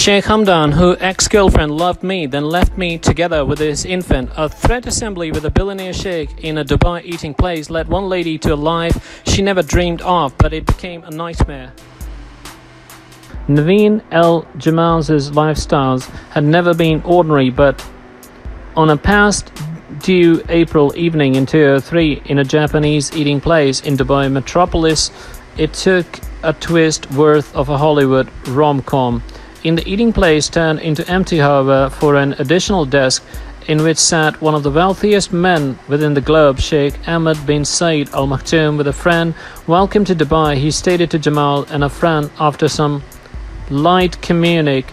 Sheikh Hamdan, whose ex-girlfriend loved me, then left me together with his infant. A threat assembly with a billionaire sheikh in a Dubai eating place led one lady to a life she never dreamed of, but it became a nightmare. Nivin el-gamal's lifestyles had never been ordinary, but on a past due April evening in 2003 in a Japanese eating place in Dubai metropolis, it took a twist worth of a Hollywood rom-com. In the eating place turned into empty, however, for an additional desk in which sat one of the wealthiest men within the globe, Sheikh Ahmed bin Said Al Maktoum, with a friend. Welcome to Dubai, he stated to Jamal and a friend after some light communique.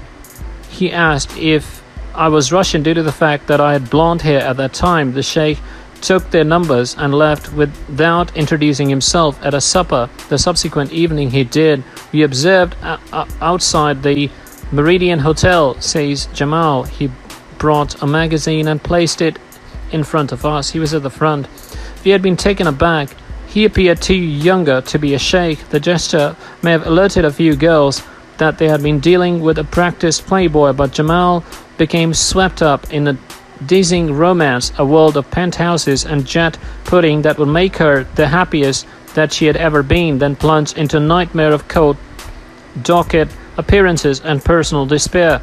He asked if I was Russian due to the fact that I had blonde hair at that time. The Sheikh took their numbers and left without introducing himself at a supper. The subsequent evening he did. We observed outside the Meridian Hotel, says Jamal. He brought a magazine and placed it in front of us. He was at the front. We had been taken aback. He appeared too younger to be a sheikh. The gesture may have alerted a few girls that they had been dealing with a practiced playboy, but Jamal became swept up in a dizzying romance, a world of penthouses and jet pudding that would make her the happiest that she had ever been, then plunged into a nightmare of court docket appearances and personal despair.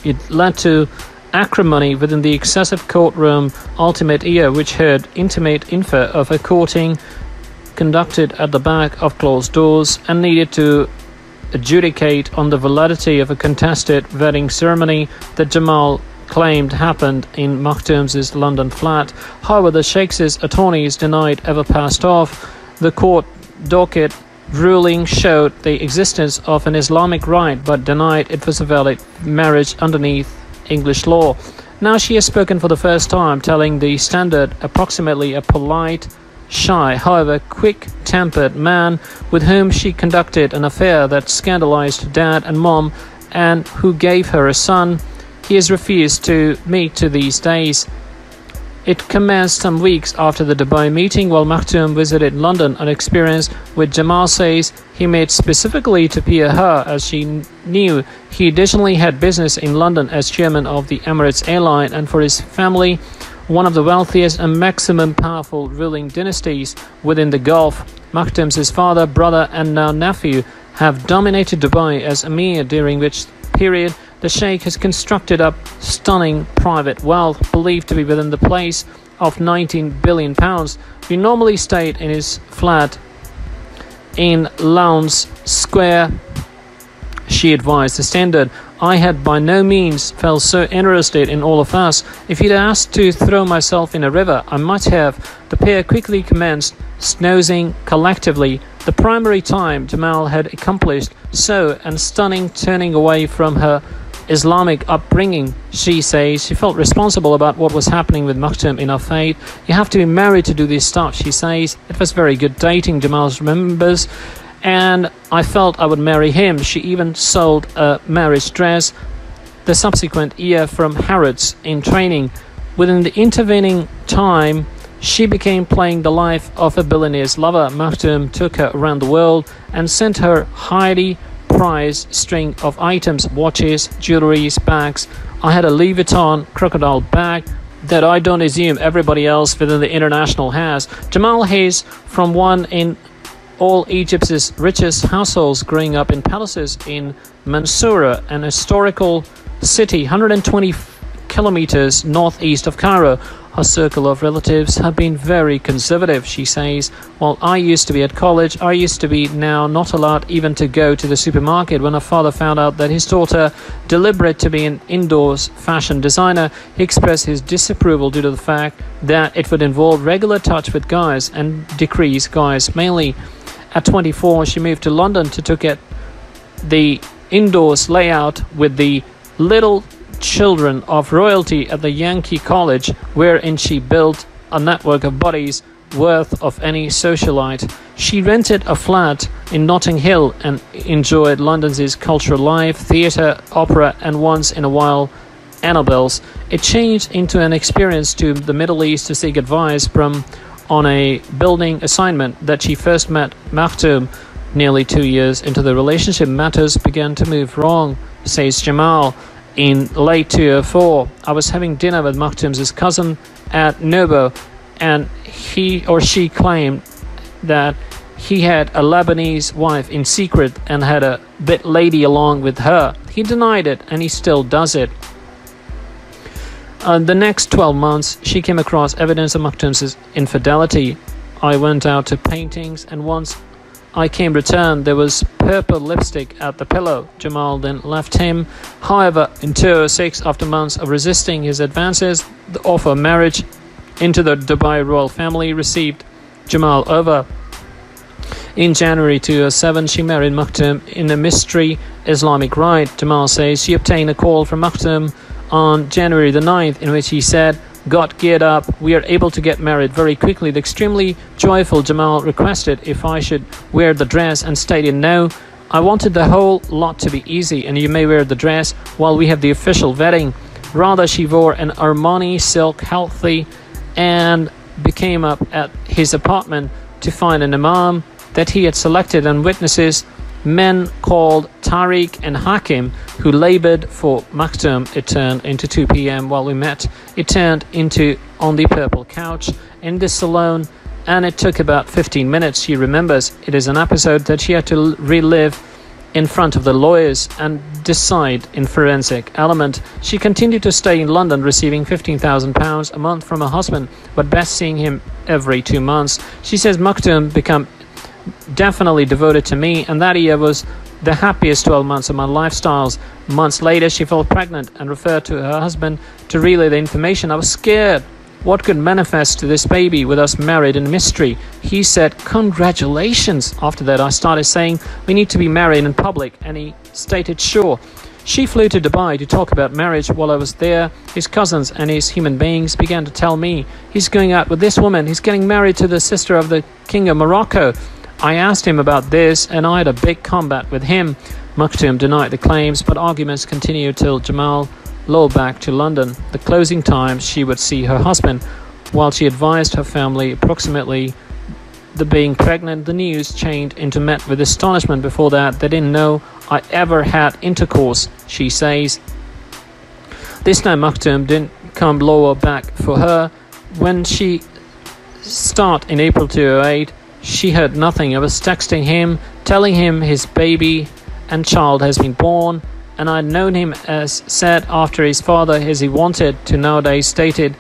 It led to acrimony within the excessive courtroom ultimate ear, which heard intimate info of a courting conducted at the back of closed doors and needed to adjudicate on the validity of a contested wedding ceremony that Jamal claimed happened in Maktoum's London flat. However, the Sheikh's attorneys denied ever passed off. The court docket ruling showed the existence of an Islamic rite but denied it was a valid marriage underneath English law. Now she has spoken for the first time, telling the Standard approximately a polite, shy, however quick-tempered man with whom she conducted an affair that scandalized dad and mom and who gave her a son. He has refused to meet to these days. It commenced some weeks after the Dubai meeting while Maktoum visited London, an experience which Jamal says he made specifically to peer her, as she knew he additionally had business in London as chairman of the Emirates airline, and for his family, one of the wealthiest and maximum powerful ruling dynasties within the Gulf. Maktoum's father, brother and now nephew have dominated Dubai as emir, during which period the sheikh has constructed up stunning private wealth, believed to be within the place of 19 billion pounds. He normally stayed in his flat in Lowndes Square, she advised the Standard. I had by no means felt so interested in all of us. If he'd asked to throw myself in a river, I might have. The pair quickly commenced snoozing collectively. The primary time Jamal had accomplished so, and stunning turning away from her Islamic upbringing. She says she felt responsible about what was happening with Maktoum in her faith. You have to be married to do this stuff, she says. It was very good dating, Jamal remembers, and I felt I would marry him. She even sold a marriage dress the subsequent year from Harrods in training. Within the intervening time, she became playing the life of a billionaire's lover. Maktoum took her around the world and sent her highly prized string of items, watches, jewelry, bags. I had a Louis Vuitton crocodile bag that I don't assume everybody else within the international has. Jamal hails from one in all Egypt's richest households, growing up in palaces in Mansoura, an historical city 120 kilometers northeast of Cairo. Her circle of relatives have been very conservative, she says. While I used to be at college, I used to be now not allowed even to go to the supermarket. When her father found out that his daughter, deliberate to be an indoors fashion designer, he expressed his disapproval due to the fact that it would involve regular touch with guys and decrease guys mainly. At 24, she moved to London to look at the indoors layout with the little children of royalty at the Yankee College, wherein she built a network of buddies worth of any socialite. She rented a flat in Notting Hill and enjoyed London's cultural life, theatre, opera, and once in a while Annabelle's. It changed into an experience to the Middle East to seek advice from on a building assignment that she first met Maktoum. Nearly 2 years into the relationship, matters began to move wrong. says Jamal. In late 2004, I was having dinner with Maktoum's cousin at Nobo, and he or she claimed that he had a Lebanese wife in secret and had a bit lady along with her. He denied it, and he still does it. The next 12 months, she came across evidence of Maktoum's infidelity. I went out to paintings, and once I came returned, there was purple lipstick at the pillow. Jamal then left him. However, in 2006, after months of resisting his advances, the offer of marriage into the Dubai royal family received Jamal over. In January 2007, she married Maktoum in a mystery Islamic rite. Jamal says she obtained a call from Maktoum on January the 9th, in which he said, "Got geared up, we are able to get married very quickly." The extremely joyful Jamal requested if I should wear the dress and stated, "No, I wanted the whole lot to be easy and you may wear the dress while we have the official wedding." Rather, she wore an Armani silk healthy and came up at his apartment to find an imam that he had selected and witnesses, men called Tariq and Hakim, who labored for Maktoum. It turned into 2 p.m. while we met. It turned into on the purple couch in the salon, and it took about 15 minutes. She remembers it is an episode that she had to relive in front of the lawyers and decide in forensic element. She continued to stay in London, receiving £15,000 a month from her husband, but best seeing him every 2 months. She says Maktoum became definitely devoted to me, and that year was the happiest 12 months of my lifestyles. Months later, she fell pregnant and referred to her husband to relay the information. I was scared. What could manifest to this baby with us married in mystery? He said, "Congratulations." After that, I started saying, "We need to be married in public," and he stated, "Sure." She flew to Dubai to talk about marriage. While I was there, his cousins and his human beings began to tell me, "He's going out with this woman. He's getting married to the sister of the King of Morocco." I asked him about this, and I had a big combat with him. Maktoum denied the claims, but arguments continued till Jamal lulled back to London. The closing time, she would see her husband. While she advised her family approximately the being pregnant, the news changed into met with astonishment. Before that, they didn't know I ever had intercourse, she says. This time Maktoum didn't come lower back for her. When she started in April 2008, she heard nothing. I was texting him, telling him his baby and child has been born, and I'd known him as said after his father as he wanted to. Nowadays stated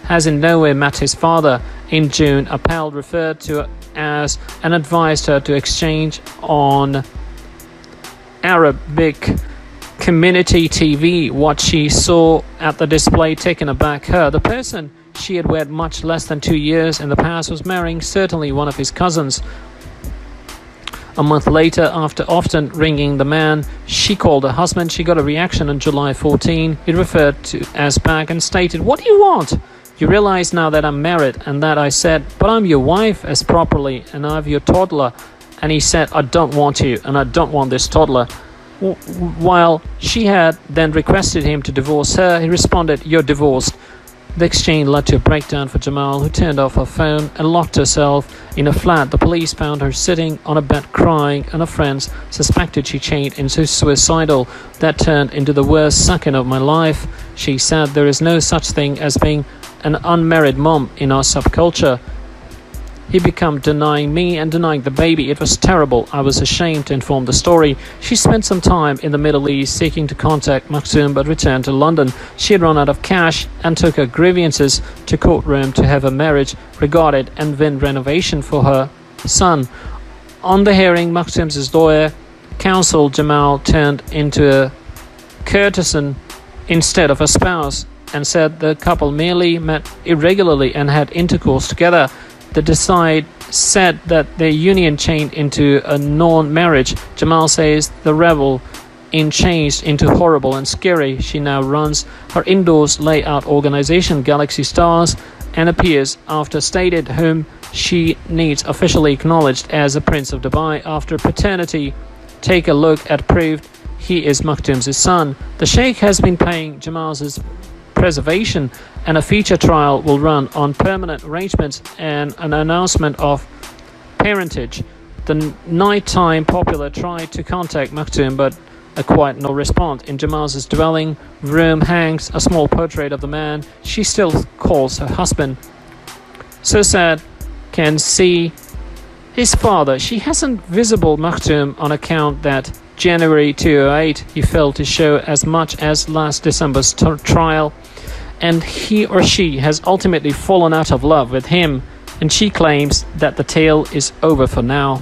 has in no way met his father. In June, a pal referred to as and advised her to exchange on Arabic community TV what she saw at the display, taken aback her. The person she had wed much less than 2 years in the past was marrying certainly one of his cousins. A month later, after often ringing the man she called her husband, she got a reaction on July 14. He referred to as back and stated, "What do you want? You realize now that I'm married?" And that I said, "But I'm your wife as properly, and I have your toddler." And he said, "I don't want you, and I don't want this toddler." While she had then requested him to divorce her, he responded, "You're divorced." The exchange led to a breakdown for Jamal, who turned off her phone and locked herself in a flat. The police found her sitting on a bed crying, and her friends suspected she changed into suicidal. That turned into the worst second of my life. She said, "There is no such thing as being an unmarried mom in our subculture." He began denying me and denying the baby. It was terrible. I was ashamed to inform the story. She spent some time in the Middle East seeking to contact Maktoum, but returned to London. She had run out of cash and took her grievances to courtroom to have her marriage regarded and win renovation for her son. On the hearing, Maktoum's lawyer counseled Jamal turned into a courtesan instead of a spouse, and said the couple merely met irregularly and had intercourse together. The decide said that their union changed into a non-marriage. Jamal says the revel in changed into horrible and scary. She now runs her indoors layout organization, Galaxy Stars, and appears after stated whom she needs officially acknowledged as a Prince of Dubai after paternity. Take a look at proved he is Maktoum's son. The sheikh has been paying Jamal's preservation, and a feature trial will run on permanent arrangements and an announcement of parentage. The nighttime popular tried to contact Maktoum, but A quiet no response. In Jamal's dwelling room hangs a small portrait of the man she still calls her husband. So sad, can see his father. She hasn't visible Maktoum on account that January 2008 he failed to show as much as last December's trial, and he or she has ultimately fallen out of love with him, and she claims that the tale is over for now.